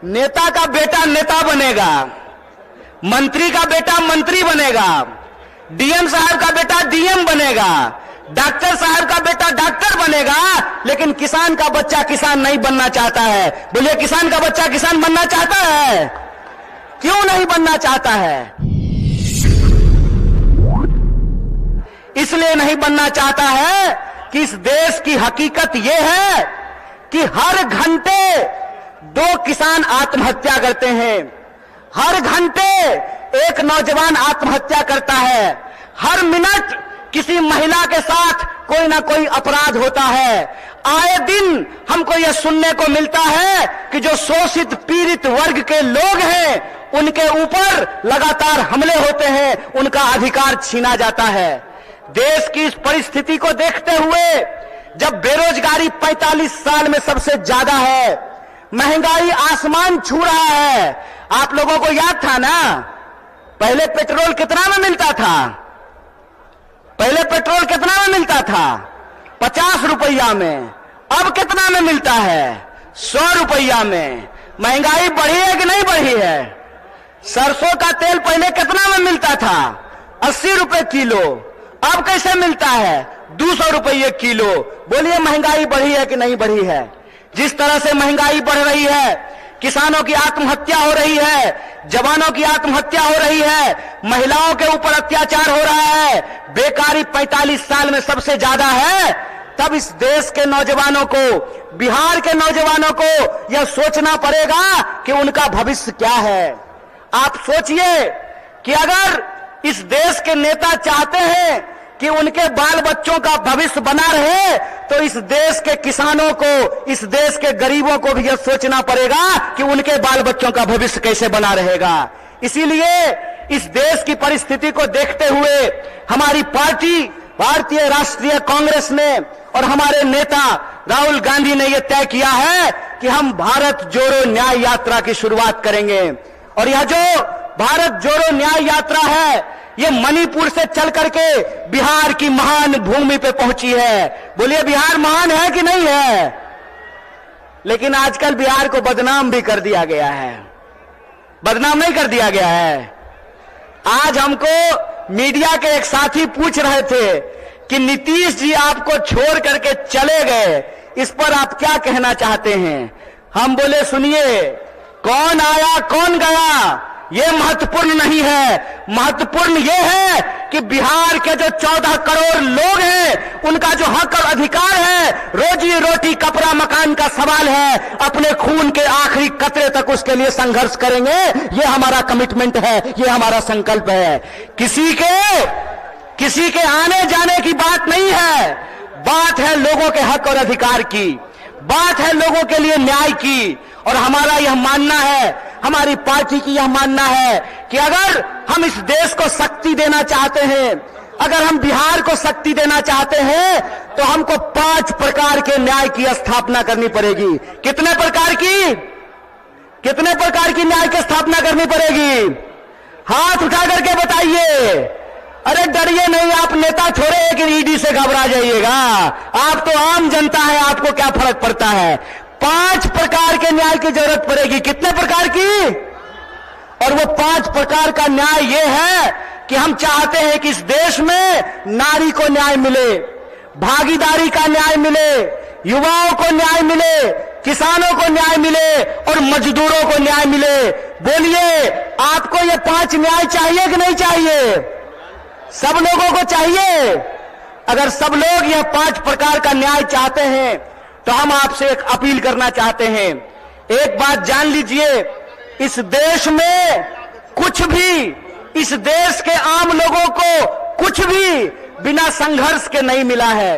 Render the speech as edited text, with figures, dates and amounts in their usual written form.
नेता का बेटा नेता बनेगा, मंत्री का बेटा मंत्री बनेगा, डीएम साहब का बेटा डीएम बनेगा, डॉक्टर साहब का बेटा डॉक्टर बनेगा, लेकिन किसान का बच्चा किसान नहीं बनना चाहता है। बोलिए, किसान का बच्चा किसान बनना चाहता है? क्यों नहीं बनना चाहता है? इसलिए नहीं बनना चाहता है कि इस देश की हकीकत यह है कि हर घंटे 2 किसान आत्महत्या करते हैं, हर घंटे एक नौजवान आत्महत्या करता है, हर मिनट किसी महिला के साथ कोई ना कोई अपराध होता है। आए दिन हमको यह सुनने को मिलता है कि जो शोषित पीड़ित वर्ग के लोग हैं उनके ऊपर लगातार हमले होते हैं, उनका अधिकार छीना जाता है। देश की इस परिस्थिति को देखते हुए, जब बेरोजगारी 45 साल में सबसे ज्यादा है, महंगाई आसमान छू रहा है। आप लोगों को याद था ना, पहले पेट्रोल कितना में मिलता था? पहले पेट्रोल कितना में मिलता था? 50 रुपया में। अब कितना में मिलता है? 100 रुपया में। महंगाई बढ़ी है कि नहीं बढ़ी है? सरसों का तेल पहले कितना में मिलता था? 80 रुपए किलो। अब कैसे मिलता है? 200 रुपये किलो। बोलिए, महंगाई बढ़ी है कि नहीं बढ़ी है? जिस तरह से महंगाई बढ़ रही है, किसानों की आत्महत्या हो रही है, जवानों की आत्महत्या हो रही है, महिलाओं के ऊपर अत्याचार हो रहा है, बेकारी 45 साल में सबसे ज्यादा है, तब इस देश के नौजवानों को, बिहार के नौजवानों को यह सोचना पड़ेगा कि उनका भविष्य क्या है। आप सोचिए कि अगर इस देश के नेता चाहते हैं कि उनके बाल बच्चों का भविष्य बना रहे, तो इस देश के किसानों को, इस देश के गरीबों को भी यह सोचना पड़ेगा कि उनके बाल बच्चों का भविष्य कैसे बना रहेगा। इसीलिए इस देश की परिस्थिति को देखते हुए हमारी पार्टी भारतीय राष्ट्रीय कांग्रेस ने और हमारे नेता राहुल गांधी ने यह तय किया है कि हम भारत जोड़ो न्याय यात्रा की शुरुआत करेंगे। और यह जो भारत जोड़ो न्याय यात्रा है, ये मणिपुर से चल करके बिहार की महान भूमि पे पहुंची है। बोलिए, बिहार महान है कि नहीं है? लेकिन आजकल बिहार को बदनाम भी कर दिया गया है। बदनाम नहीं कर दिया गया है? आज हमको मीडिया के एक साथी पूछ रहे थे कि नीतीश जी आपको छोड़ करके चले गए, इस पर आप क्या कहना चाहते हैं? हम बोले, सुनिए, कौन आया कौन गया ये महत्वपूर्ण नहीं है। महत्वपूर्ण ये है कि बिहार के जो 14 करोड़ लोग हैं, उनका जो हक और अधिकार है, रोजी रोटी कपड़ा मकान का सवाल है, अपने खून के आखिरी कतरे तक उसके लिए संघर्ष करेंगे। ये हमारा कमिटमेंट है, ये हमारा संकल्प है। किसी के आने जाने की बात नहीं है, बात है लोगों के हक और अधिकार की, बात है लोगों के लिए न्याय की। और हमारा यह मानना है, हमारी पार्टी की यह मानना है कि अगर हम इस देश को शक्ति देना चाहते हैं, अगर हम बिहार को शक्ति देना चाहते हैं, तो हमको 5 प्रकार के न्याय की स्थापना करनी पड़ेगी। कितने प्रकार की न्याय की स्थापना करनी पड़ेगी? हाथ उठा करके बताइए। अरे डरिए नहीं, आप नेता छोड़े कि ईडी से घबरा जाइएगा। आप तो आम जनता है, आपको क्या फर्क पड़ता है? 5 प्रकार के न्याय की जरूरत पड़ेगी। कितने प्रकार की? और वो 5 प्रकार का न्याय ये है कि हम चाहते हैं कि इस देश में नारी को न्याय मिले, भागीदारी का न्याय मिले, युवाओं को न्याय मिले, किसानों को न्याय मिले और मजदूरों को न्याय मिले। बोलिए, आपको ये 5 न्याय चाहिए कि नहीं चाहिए? सब लोगों को चाहिए। अगर सब लोग यह 5 प्रकार का न्याय चाहते हैं, तो हम आपसे एक अपील करना चाहते हैं। एक बात जान लीजिए, इस देश में कुछ भी, इस देश के आम लोगों को कुछ भी बिना संघर्ष के नहीं मिला है।